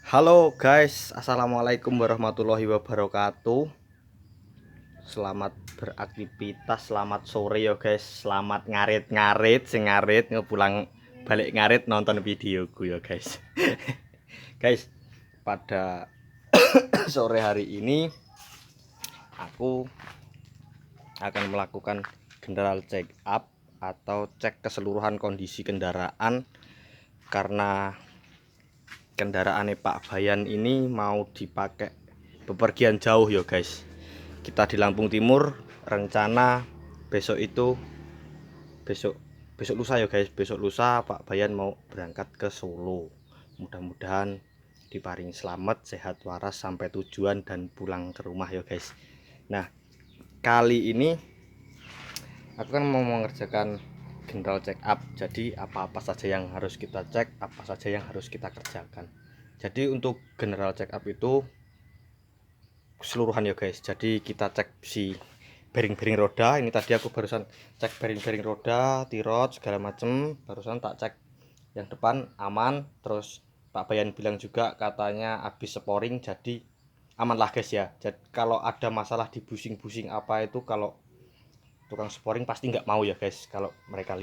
Halo guys, assalamualaikum warahmatullahi wabarakatuh. Selamat beraktivitas, selamat sore ya guys. Selamat ngarit-ngarit, sing ngarit ngepulang balik ngarit nonton videoku ya guys. Guys, pada sore hari ini aku akan melakukan general check up atau cek keseluruhan kondisi kendaraan karena kendaraan Pak Bayan ini mau dipakai bepergian jauh ya guys. Kita di Lampung Timur rencana besok itu besok lusa ya guys. Besok lusa Pak Bayan mau berangkat ke Solo. Mudah-mudahan diparing selamat, sehat waras sampai tujuan dan pulang ke rumah ya guys. Nah, kali ini aku kan mau mengerjakan general check up. Jadi apa-apa saja yang harus kita cek, apa saja yang harus kita kerjakan. Jadi untuk general check up itu keseluruhan ya guys. Jadi kita cek si bearing-bearing roda. Ini tadi aku barusan cek bearing-bearing roda, tirot segala macem. Barusan tak cek yang depan aman. Terus Pak Bayan bilang juga katanya habis sporing, jadi aman lah guys ya. Jadi kalau ada masalah di busing-busing apa itu, kalau tukang sporing pasti nggak mau ya guys. Kalau mereka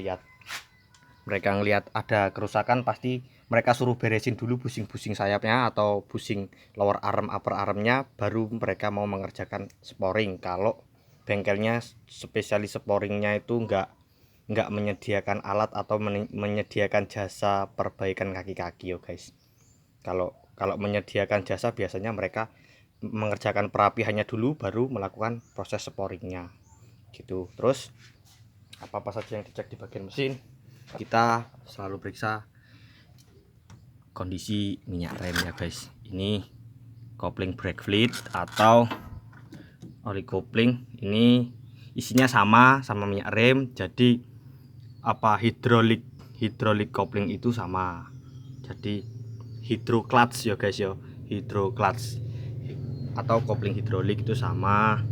ngelihat ada kerusakan, pasti mereka suruh beresin dulu busing-busing sayapnya atau busing lower arm upper armnya, baru mereka mau mengerjakan sporing. Kalau bengkelnya spesialis sporingnya itu nggak menyediakan alat atau menyediakan jasa perbaikan kaki-kaki yo guys. Kalau kalau menyediakan jasa biasanya mereka mengerjakan perapihannya dulu baru melakukan proses sporingnya gitu. Terus apa-apa saja yang dicek di bagian mesin, kita selalu periksa kondisi minyak rem ya guys. Ini kopling brake fluid atau oli kopling, ini isinya sama minyak rem. Jadi apa hidrolik kopling itu sama. Jadi hydro clutch ya guys ya, hydro clutch atau kopling hidrolik itu sama.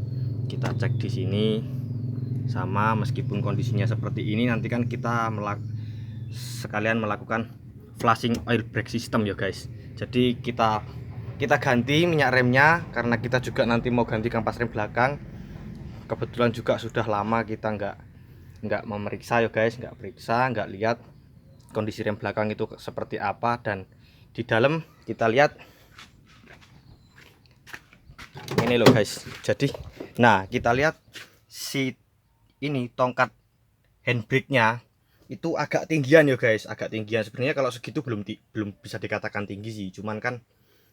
Kita cek di sini sama, meskipun kondisinya seperti ini, nanti kan kita sekalian melakukan flashing oil brake system ya guys. Jadi kita ganti minyak remnya karena kita juga nanti mau ganti kampas rem belakang. Kebetulan juga sudah lama kita nggak memeriksa ya guys, nggak lihat kondisi rem belakang itu seperti apa. Dan di dalam kita lihat ini loh guys. Jadi nah, kita lihat si ini tongkat handbrake-nya itu agak tinggian ya guys, agak tinggian. Sebenarnya kalau segitu belum bisa dikatakan tinggi sih, cuman kan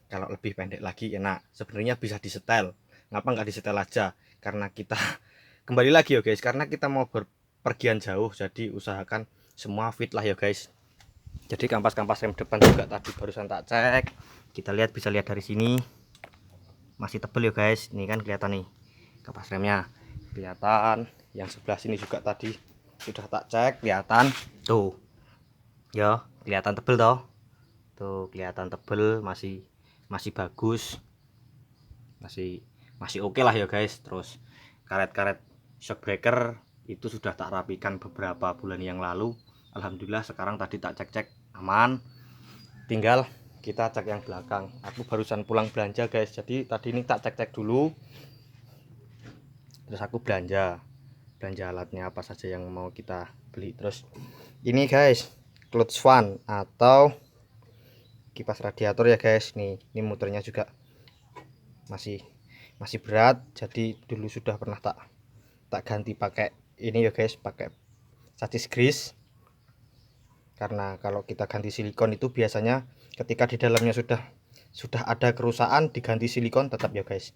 kalau lebih pendek lagi enak. Sebenarnya bisa disetel, ngapa nggak disetel aja? Karena kita kembali lagi ya guys, karena kita mau berpergian jauh, jadi usahakan semua fit lah ya guys. Jadi kampas rem depan juga tadi barusan tak cek. Kita lihat, bisa lihat dari sini masih tebel ya guys. Ini kan kelihatan nih kampas remnya, kelihatan. Yang sebelah sini juga tadi sudah tak cek, kelihatan tuh ya, kelihatan tebel toh. Tuh kelihatan tebel, masih bagus, masih oke lah ya guys. Terus karet-karet shock breaker itu sudah tak rapikan beberapa bulan yang lalu. Alhamdulillah sekarang tadi tak cek aman. Tinggal kita cek yang belakang. Aku barusan pulang belanja guys, jadi tadi ini tak cek dulu. Terus aku belanja alatnya apa saja yang mau kita beli. Terus ini guys, clutch fan atau kipas radiator ya guys. Ini motornya juga masih berat, jadi dulu sudah pernah tak ganti pakai ini ya guys, pakai satis grease. Karena kalau kita ganti silikon itu biasanya ketika di dalamnya sudah ada kerusakan, diganti silikon tetap ya guys.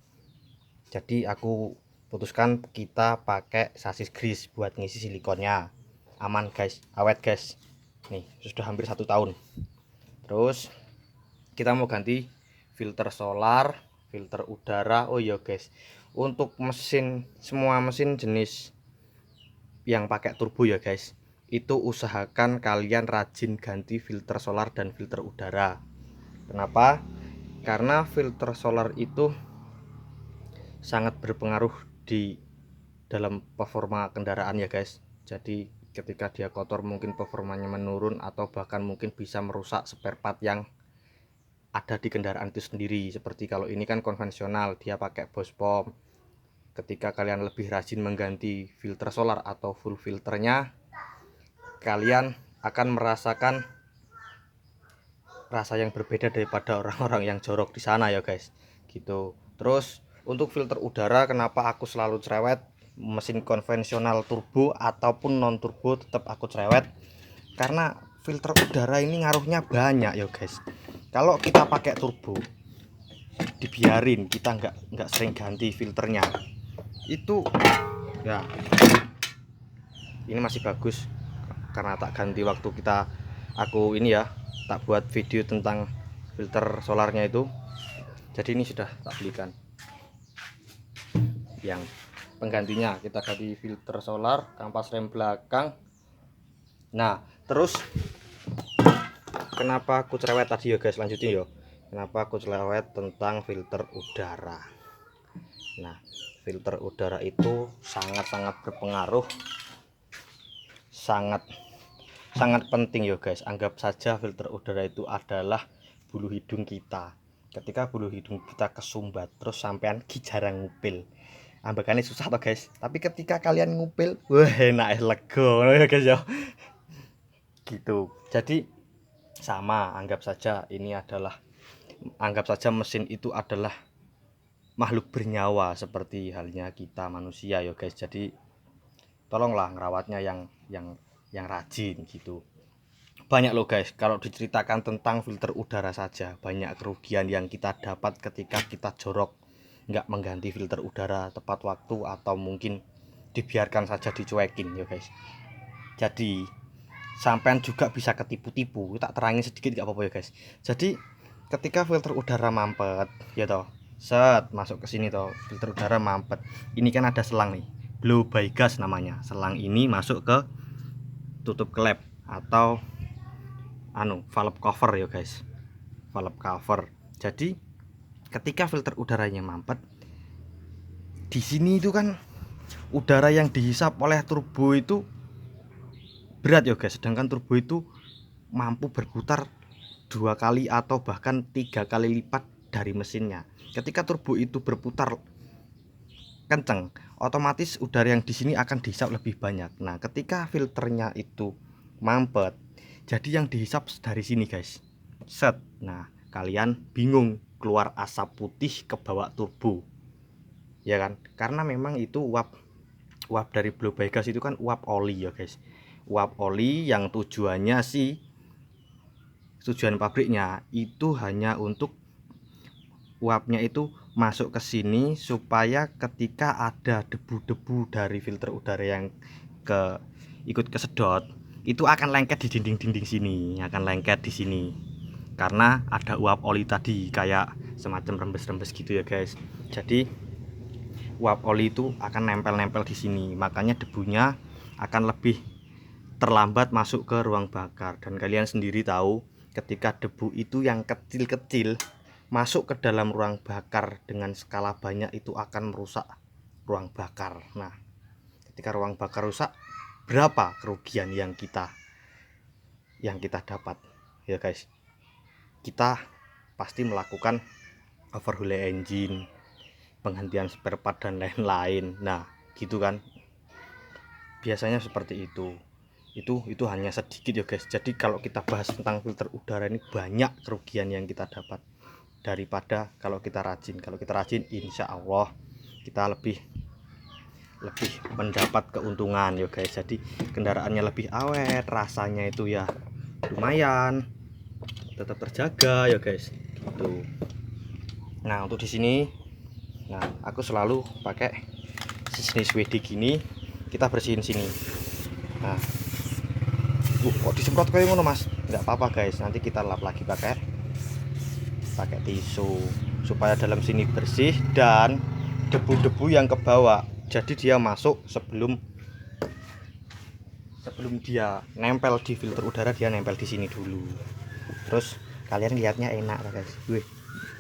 Jadi aku putuskan kita pakai sasis grease buat ngisi silikonnya. Aman guys, awet guys. Nih sudah hampir 1 tahun. Terus kita mau ganti filter solar, filter udara. Oh iya guys, untuk mesin, semua mesin jenis yang pakai turbo ya guys, itu usahakan kalian rajin ganti filter solar dan filter udara. Kenapa? Karena filter solar itu sangat berpengaruh di dalam performa kendaraan ya guys. Jadi ketika dia kotor mungkin performanya menurun, atau bahkan mungkin bisa merusak spare part yang ada di kendaraan itu sendiri. Seperti kalau ini kan konvensional, dia pakai Bospom. Ketika kalian lebih rajin mengganti filter solar atau full filternya, kalian akan merasakan rasa yang berbeda daripada orang-orang yang jorok di sana ya guys, gitu. Terus untuk filter udara, kenapa aku selalu cerewet mesin konvensional turbo ataupun non turbo, tetap aku cerewet karena filter udara ini ngaruhnya banyak ya guys. Kalau kita pakai turbo, dibiarin kita nggak sering ganti filternya, itu ya ini masih bagus karena tak ganti waktu aku ini ya, tak buat video tentang filter solarnya itu. Jadi ini sudah tak belikan yang penggantinya, kita ganti filter solar, kampas rem belakang. Nah terus kenapa aku cerewet tadi ya guys, lanjutin ya, kenapa aku cerewet tentang filter udara. Nah filter udara itu sangat-sangat berpengaruh, sangat penting ya guys. Anggap saja filter udara itu adalah bulu hidung kita. Ketika bulu hidung kita kesumbat terus sampean jarang ngupil, ambekannya susah toh guys. Tapi ketika kalian ngupil, wah enak, lega ya guys ya. Gitu. Jadi sama, anggap saja mesin itu adalah makhluk bernyawa seperti halnya kita manusia ya guys. Jadi tolonglah ngerawatnya yang rajin gitu. Banyak loh guys, kalau diceritakan tentang filter udara saja banyak kerugian yang kita dapat ketika kita jorok nggak mengganti filter udara tepat waktu, atau mungkin dibiarkan saja dicuekin ya guys. Jadi sampean juga bisa ketipu-tipu, tak terangin sedikit nggak apa-apa ya guys. Jadi ketika filter udara mampet ya toh, set masuk ke sini toh, filter udara mampet, ini kan ada selang nih, blow by gas namanya. Selang ini masuk ke tutup klep atau valve cover ya guys, valve cover. Jadi ketika filter udaranya mampet, di sini itu kan udara yang dihisap oleh turbo itu berat ya guys, sedangkan turbo itu mampu berputar 2 kali atau bahkan 3 kali lipat dari mesinnya. Ketika turbo itu berputar kenceng, otomatis udara yang di sini akan dihisap lebih banyak. Nah ketika filternya itu mampet, jadi yang dihisap dari sini guys, set. Nah kalian bingung, keluar asap putih ke bawah turbo ya kan, karena memang itu uap dari blow by gas itu kan uap oli ya guys, uap oli yang tujuan pabriknya itu hanya untuk uapnya itu masuk ke sini supaya ketika ada debu-debu dari filter udara yang ikut kesedot, itu akan lengket di dinding-dinding sini, akan lengket di sini karena ada uap oli tadi, kayak semacam rembes-rembes gitu ya guys. Jadi uap oli itu akan nempel-nempel di sini, makanya debunya akan lebih terlambat masuk ke ruang bakar. Dan kalian sendiri tahu, ketika debu itu yang kecil-kecil masuk ke dalam ruang bakar dengan skala banyak, itu akan merusak ruang bakar. Nah ketika ruang bakar rusak, berapa kerugian yang kita dapat ya guys. Kita pasti melakukan overhaul engine, penggantian spare part dan lain-lain. Nah gitu kan, biasanya seperti itu. Itu hanya sedikit ya guys. Jadi kalau kita bahas tentang filter udara ini, banyak kerugian yang kita dapat daripada kalau kita rajin. Kalau kita rajin, insya Allah kita lebih mendapat keuntungan ya guys. Jadi kendaraannya lebih awet, rasanya itu ya lumayan, tetap terjaga ya guys gitu. Nah untuk di sini, nah aku selalu pakai jenis WD gini, kita bersihin sini. Nah kok disemprot kayak ngono mas, nggak apa-apa guys, nanti kita lap lagi pakai tisu supaya dalam sini bersih dan debu-debu yang ke bawah, jadi dia masuk sebelum dia nempel di filter udara, dia nempel di sini dulu. Terus kalian lihatnya enak guys, wih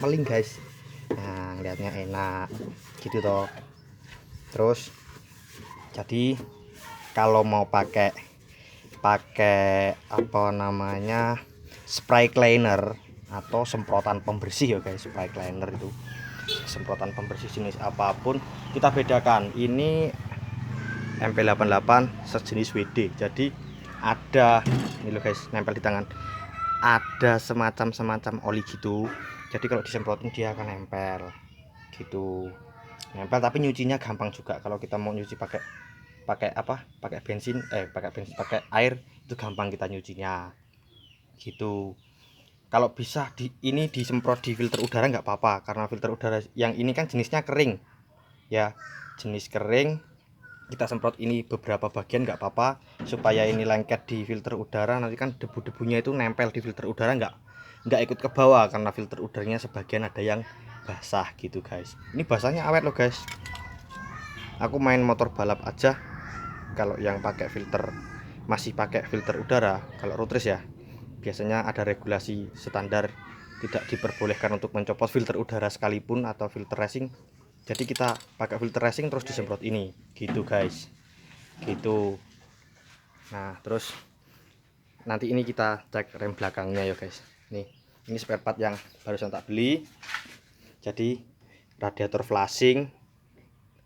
meling guys. Nah lihatnya enak gitu toh. Terus jadi kalau mau pakai apa namanya spray cleaner atau semprotan pembersih ya guys. Spray cleaner itu semprotan pembersih jenis apapun kita bedakan. Ini MP88 sejenis WD, jadi ada ini loh guys, nempel di tangan, ada semacam oli gitu. Jadi kalau disemprotin dia akan nempel gitu, nempel. Tapi nyucinya gampang juga. Kalau kita mau nyuci pakai bensin, pakai air, itu gampang kita nyucinya gitu. Kalau bisa ini disemprot di filter udara nggak apa-apa, karena filter udara yang ini kan jenisnya kering ya, jenis kering. Kita semprot ini beberapa bagian nggak apa-apa, supaya ini lengket di filter udara. Nanti kan debu-debunya itu nempel di filter udara, nggak ikut ke bawah, karena filter udaranya sebagian ada yang basah gitu guys. Ini basahnya awet loh guys, aku main motor balap aja kalau yang pakai filter, masih pakai filter udara. Kalau road race ya biasanya ada regulasi standar, tidak diperbolehkan untuk mencopot filter udara sekalipun atau filter racing. Jadi kita pakai filter racing terus disemprot ini gitu guys, gitu. Nah terus nanti ini kita cek rem belakangnya ya guys. Nih, ini spare part yang barusan tak beli. Jadi radiator flashing,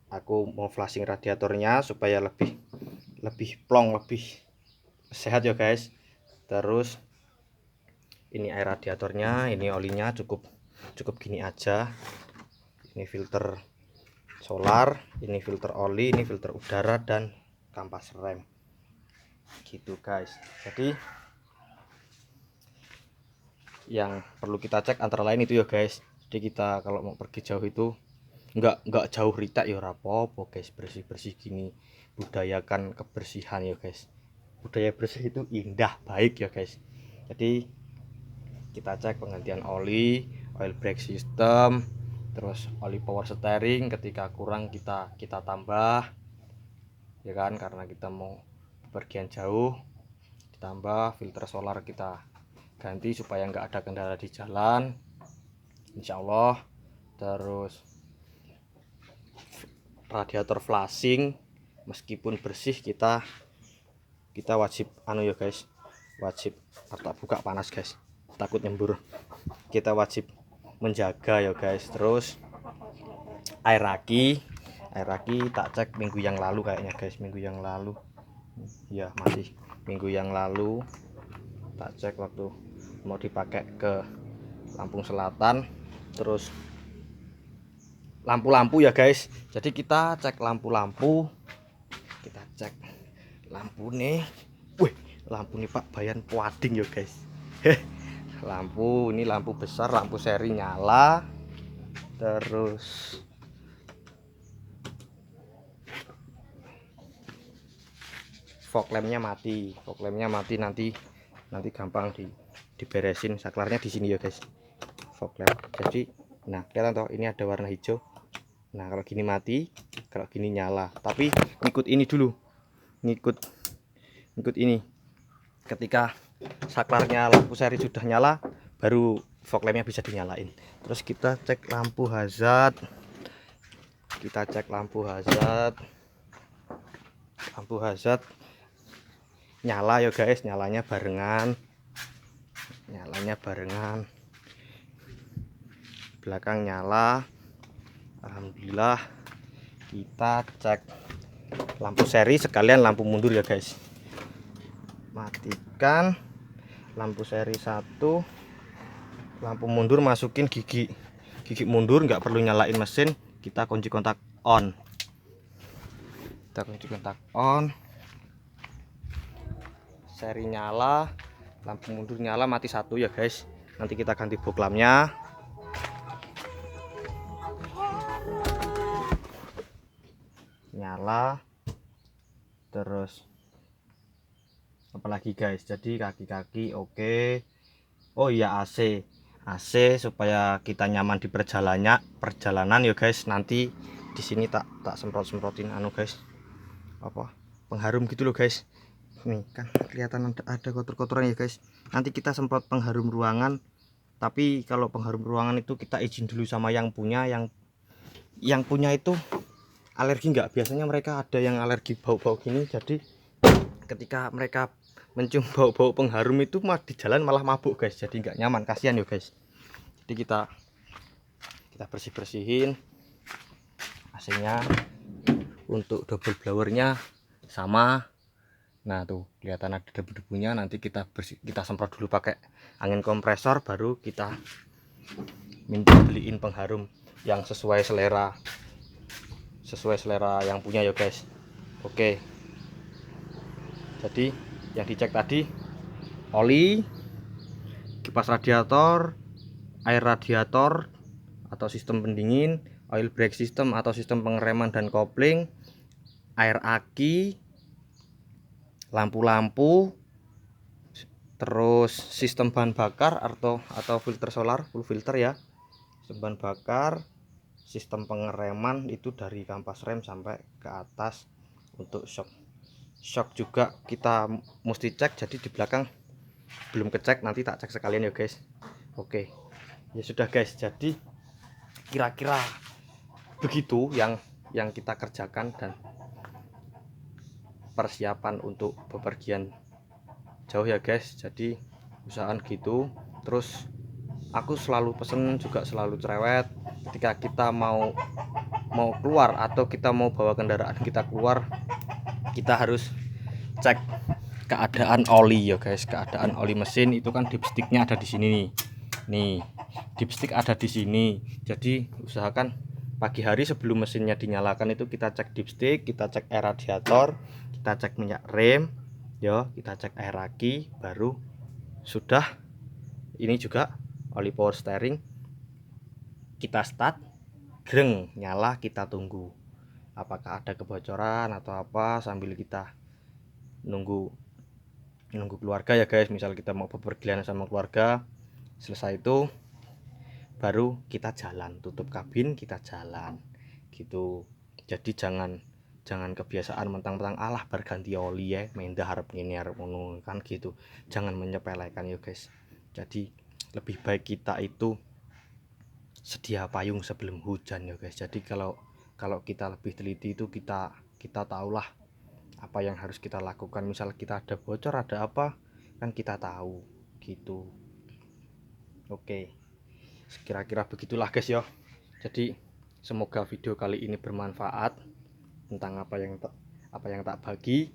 aku mau flashing radiatornya supaya lebih plong, lebih sehat ya guys. Terus ini air radiatornya, ini olinya cukup gini aja. Ini filter solar, ini filter oli, ini filter udara, dan kampas rem gitu guys. Jadi yang perlu kita cek antara lain itu ya guys. Jadi kita kalau mau pergi jauh itu nggak jauh rita ya rapopo guys, bersih gini. Budayakan kebersihan ya guys, budaya bersih itu indah, baik ya guys. Jadi kita cek penggantian oli, oil brake system, terus oli power steering. Ketika kurang kita tambah ya kan, karena kita mau pergian jauh. Ditambah filter solar kita ganti supaya nggak ada kendala di jalan, insya Allah. Terus radiator flashing meskipun bersih kita wajib ya guys, wajib tak buka panas guys, takut nyembur. Kita wajib menjaga ya guys. Terus air aki tak cek minggu yang lalu kayaknya guys, minggu yang lalu ya, masih minggu yang lalu tak cek waktu mau dipakai ke Lampung Selatan. Terus lampu-lampu ya guys, jadi kita cek lampu-lampu, kita cek lampu nih. Wih, lampu nih Pak Bayan Puading ya guys. Lampu ini lampu besar, lampu seri nyala. Terus fog lampnya mati, nanti gampang diberesin. Saklarnya di sini ya guys, fog lamp. Jadi nah kelihatan toh, ini ada warna hijau. Nah kalau gini mati, kalau gini nyala. Tapi ngikut ini dulu, ngikut ini. Ketika saklarnya lampu seri sudah nyala, baru fog lampnya bisa dinyalain. Terus kita cek lampu hazard, lampu hazard nyala ya guys, nyalanya barengan, belakang nyala. Alhamdulillah. Kita cek lampu seri sekalian lampu mundur ya guys. Matikan lampu seri 1, lampu mundur masukin gigi mundur, nggak perlu nyalain mesin. Kita kunci kontak on, seri nyala, lampu mundur nyala, mati 1 ya guys. Nanti kita ganti box lampnya. Nyala. Terus apalagi guys, jadi kaki-kaki oke. Oh iya, AC supaya kita nyaman di perjalanan ya guys. Nanti di sini tak semprotin guys, apa, pengharum gitu loh guys. Nih kan kelihatan ada kotor-kotoran ya guys. Nanti kita semprot pengharum ruangan. Tapi kalau pengharum ruangan itu kita izin dulu sama yang punya. Yang punya itu alergi nggak? Biasanya mereka ada yang alergi bau-bau gini. Jadi ketika mereka mencium bau-bau pengharum itu mah di jalan malah mabuk guys, jadi nggak nyaman, kasihan ya guys. Jadi kita bersih-bersihin AC-nya. Untuk double blowernya sama. Nah tuh kelihatan ada debu-debunya, nanti kita semprot dulu pakai angin kompresor, baru kita minta beliin pengharum yang sesuai selera yang punya ya guys. Oke, jadi yang dicek tadi oli, kipas radiator, air radiator atau sistem pendingin, oil brake system atau sistem pengereman dan kopling, air aki, lampu-lampu, terus sistem bahan bakar atau filter solar, full filter ya, sistem bahan bakar, sistem pengereman itu dari kampas rem sampai ke atas. Untuk shock juga kita mesti cek, jadi di belakang belum kecek, nanti tak cek sekalian ya guys. Oke ya sudah guys, jadi kira-kira begitu yang kita kerjakan dan persiapan untuk bepergian jauh ya guys. Jadi usahakan gitu. Terus aku selalu pesen juga, selalu cerewet ketika kita mau keluar atau kita mau bawa kendaraan kita keluar, kita harus cek keadaan oli ya guys. Keadaan oli mesin itu kan dipsticknya ada di sini nih, dipstick ada di sini. Jadi usahakan pagi hari sebelum mesinnya dinyalakan itu kita cek dipstick, kita cek air radiator, kita cek minyak rem ya, kita cek air aki, baru sudah. Ini juga oli power steering kita start, greng nyala, kita tunggu apakah ada kebocoran atau apa sambil kita nunggu keluarga ya guys. Misal kita mau bepergian sama keluarga, selesai itu baru kita jalan, tutup kabin, kita jalan gitu. Jadi jangan kebiasaan mentang-mentang alah berganti oli ya mendah harap ini harap ngono kan gitu, jangan menyepelekan ya guys. Jadi lebih baik kita itu sedia payung sebelum hujan ya guys. Jadi kalau kita lebih teliti itu kita tahulah apa yang harus kita lakukan. Misal kita ada bocor ada apa kan kita tahu gitu. Oke, kira-kira begitulah guys ya. Jadi semoga video kali ini bermanfaat tentang apa yang tak bagi.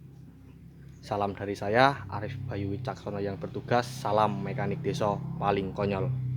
Salam dari saya Arif Bayu Wicaksono yang bertugas. Salam mekanik desa paling konyol.